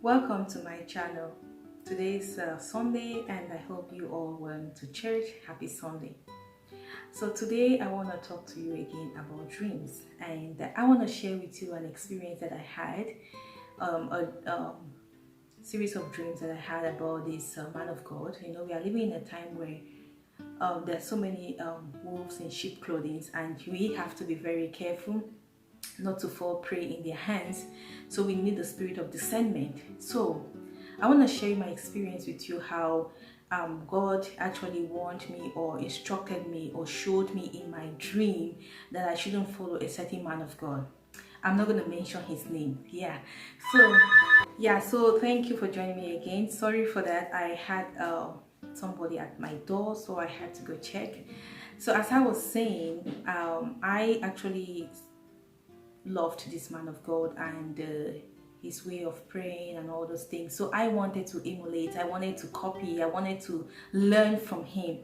Welcome to my channel. Today is Sunday and I hope you all went to church. Happy Sunday. So today I want to talk to you again about dreams, and I want to share with you an experience that I had, a series of dreams that I had about this man of God. You know, we are living in a time where there's so many wolves in sheep clothing, and we have to be very careful not to fall prey in their hands. So we need the spirit of discernment. So I want to share my experience with you, how God actually warned me or instructed me or showed me in my dream that I shouldn't follow a certain man of God. I'm not going to mention his name. So thank you for joining me again. Sorry for that. I had somebody at my door, so I had to go check. So as I was saying, I actually loved this man of God and his way of praying and all those things. So I wanted to emulate, I wanted to copy, I wanted to learn from him.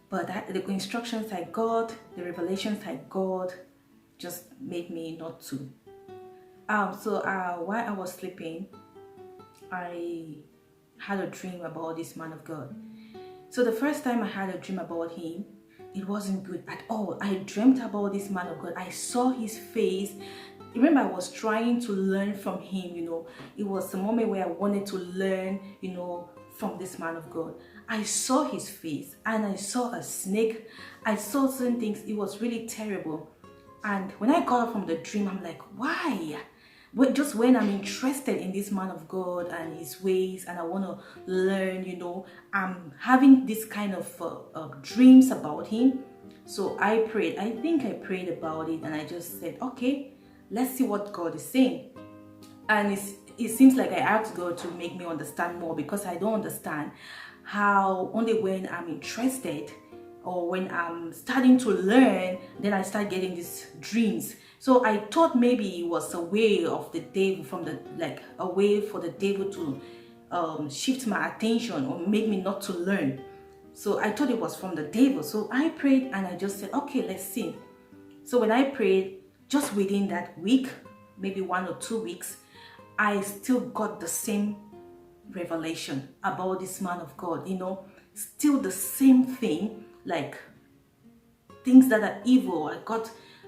But the instructions I got, the revelations I got, just made me not to. While I was sleeping, I had a dream about this man of God. So the first time I had a dream about him, it wasn't good at all. I dreamt about this man of God. I saw his face. Remember, I was trying to learn from him, you know. It was a moment where I wanted to learn, you know, from this man of God. I saw his face and I saw a snake. I saw certain things. It was really terrible. And when I got up from the dream, I'm like, why? Just when I'm interested in this man of God and his ways and I want to learn, you know, I'm having this kind of dreams about him. So I prayed. I think I prayed about it and I just said, okay, let's see what God is saying. And it seems like I asked God to make me understand more, because I don't understand how only when I'm interested or when I'm starting to learn, then I start getting these dreams. So I thought maybe it was a way of the devil, a way for the devil to shift my attention or make me not to learn. So I thought it was from the devil. So I prayed and I just said, okay, let's see. So when I prayed, just within that week, maybe 1 or 2 weeks, I still got the same revelation about this man of God, you know, still the same thing, like things that are evil.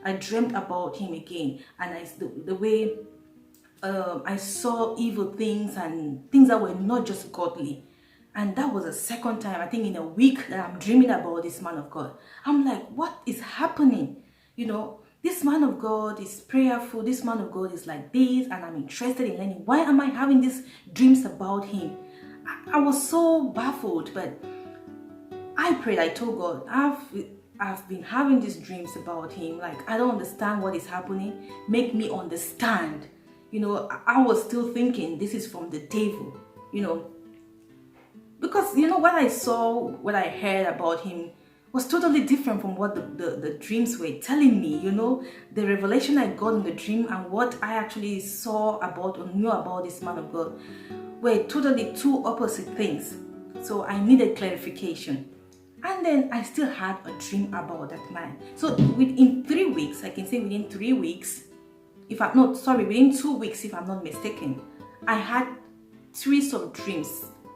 I dreamt about him again, and the way I saw evil things and things that were not just godly. And that was the second time, I think, in a week that I'm dreaming about this man of God. I'm like, what is happening? You know, this man of God is prayerful. This man of God is like this, and I'm interested in learning. Why am I having these dreams about him? I was so baffled, but I prayed. I told God, I've been having these dreams about him. Like, I don't understand what is happening. Make me understand. You know, I was still thinking this is from the devil, you know. Because, you know, what I saw, what I heard about him was totally different from what the dreams were telling me, you know. The revelation I got in the dream and what I actually saw about or knew about this man of God were totally two opposite things. So I needed clarification. And then I still had a dream about that man. So within 3 weeks, I can say within 3 weeks, within 2 weeks, if I'm not mistaken, I had series of dreams.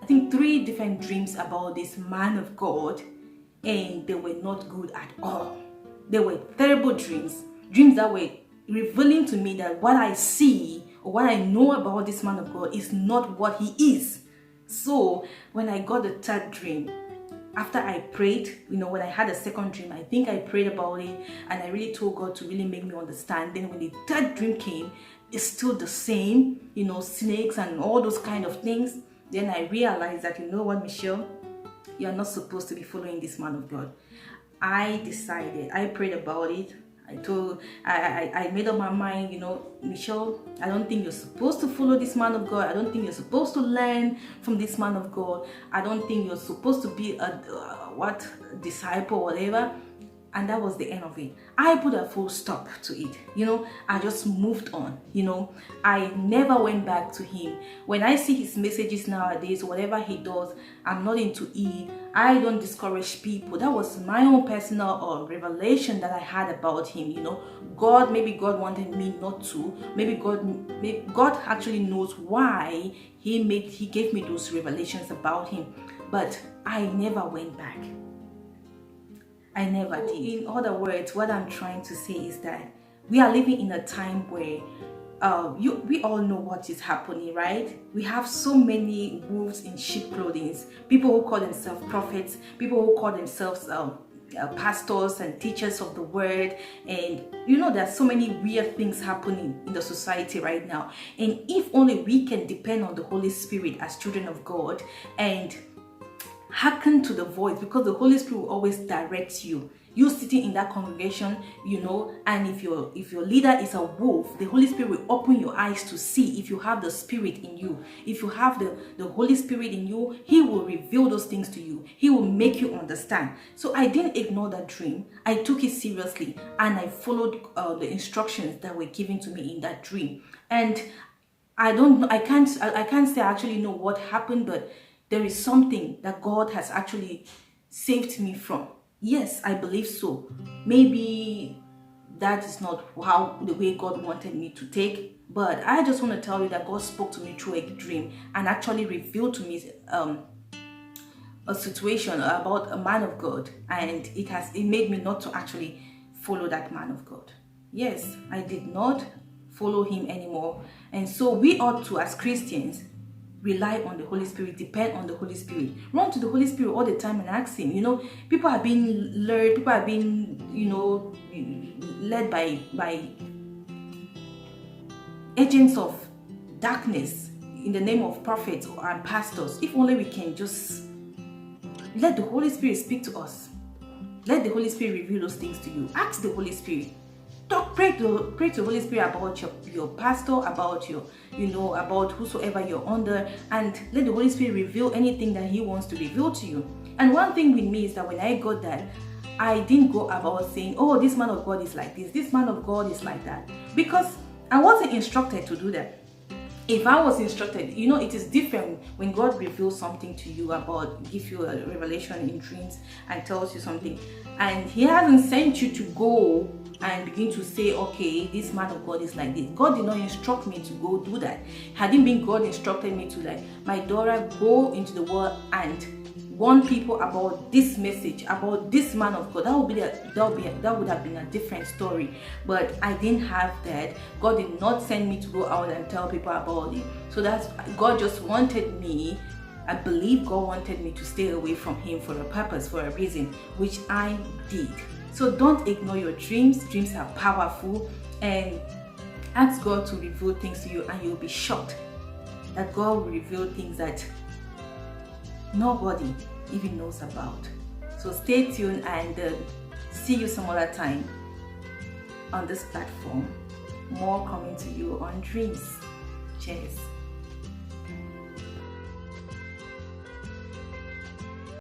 I think 3 different dreams about this man of God, and they were not good at all. They were terrible dreams that were revealing to me that what I see or what I know about this man of God is not what he is. So when I got the 3rd dream, after I prayed, you know, when I had a 2nd dream, I think I prayed about it and I really told God to really make me understand. Then when the 3rd dream came, it's still the same, you know, snakes and all those kind of things. Then I realized that, you know what, Michelle, you're not supposed to be following this man of God. I decided, I prayed about it. I made up my mind, you know, Michelle, I don't think you're supposed to follow this man of God. I don't think you're supposed to learn from this man of God. I don't think you're supposed to be a disciple or whatever. and that was the end of it. I put a full stop to it. I just moved on. I never went back to him. When I see his messages nowadays, whatever he does, I'm not into it. I don't discourage people. That was my own personal revelation that I had about him. Maybe God wanted me not to. Maybe God actually knows why he gave me those revelations about him. But I never went back. I never did. In other words, what I'm trying to say is that we are living in a time where we all know what is happening, right? We have so many wolves in sheep clothing. People who call themselves prophets, people who call themselves pastors and teachers of the word, and there's so many weird things happening in the society right now. And if only we can depend on the Holy Spirit as children of God and hearken to the voice, because the Holy Spirit will always direct you. You sitting in that congregation, and if your leader is a wolf, the Holy Spirit will open your eyes to see if you have the Spirit in you. If you have the Holy Spirit in you, He will reveal those things to you. He will make you understand. So I didn't ignore that dream. I took it seriously, and I followed the instructions that were given to me in that dream. And I can't say I actually know what happened, but there is something that God has actually saved me from. Yes, I believe so. Maybe that is not the way God wanted me to take, but I just want to tell you that God spoke to me through a dream and actually revealed to me a situation about a man of God, and it made me not to actually follow that man of God. Yes, I did not follow him anymore. And so we ought to, as Christians, rely on the Holy Spirit, depend on the Holy Spirit, run to the Holy Spirit all the time and ask him. People are being lured, people are being, led by agents of darkness in the name of prophets and pastors. If only we can just let the Holy Spirit speak to us. Let the Holy Spirit reveal those things to you. Ask the Holy Spirit. Pray to the Holy Spirit about your pastor, about about whosoever you're under, and let the Holy Spirit reveal anything that He wants to reveal to you. And one thing with me is that when I got that, I didn't go about saying, oh, this man of God is like this man of God is like that, because I wasn't instructed to do that. If I was instructed, it is different when God reveals something to you gives you a revelation in dreams and tells you something, and He hasn't sent you to go and begin to say, okay, this man of God is like this. God did not instruct me to go do that. Had it been God instructed me to, my daughter, go into the world and warn people about this message, about this man of God, that would have been a different story. But I didn't have that. God did not send me to go out and tell people about it. So God just wanted me. I believe God wanted me to stay away from Him for a purpose, for a reason, which I did. So don't ignore your dreams. Dreams are powerful, and ask God to reveal things to you, and you'll be shocked that God will reveal things that nobody even knows about. So stay tuned, and see you some other time on this platform. More coming to you on dreams. Cheers.